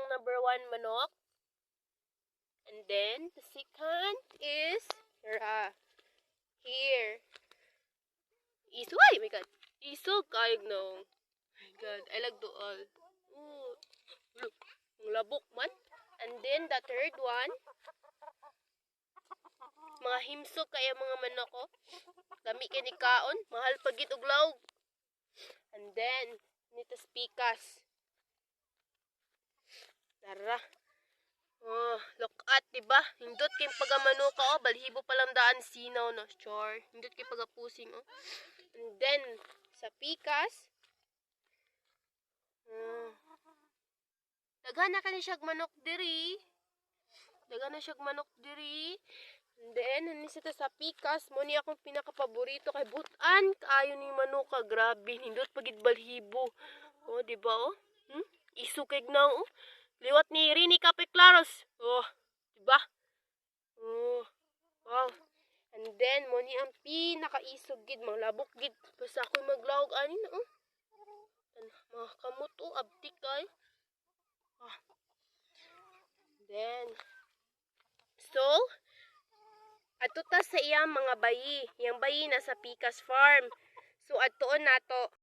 ang number 1 manok. And then, the second is here. Iso, ay my god. Iso, kayog no. My god, I like do all. Ooh, look, ang labok man. And then, the third one, mga himsog kaya mga manok ko. Dami kini kaon, mahal pagit og lawg. And then, nito pikas. Tara. Oh, look at, diba? Hindot kay pagamano ka, oh. Balhibo palang daan sinaw, no? Sure. Hindot kay pagapusing, oh. And then, sa pikas, daghan na ka ni siyag manok diri. Daghan na siyag manok diri. And then, nanis ito sa pikas, mo ni akong pinakapaborito kay butan. Kaayo ni manok ka, grabe. Hindot pagid balhibo. Oh, diba, oh? Isu kay gnaw, oh. Liwat ni Rini Capiklaros. Oh, diba? Oh, wow. And then, mo ni ang pinakaisog gid, mga labok gid. Basta ako'y maglawag anin, oh. Mga kamot, oh, abtik ay. Ah. Then, so, ato ta sa iyang mga bayi. Yang bayi nasa Pikas Farm. So, atoon nato.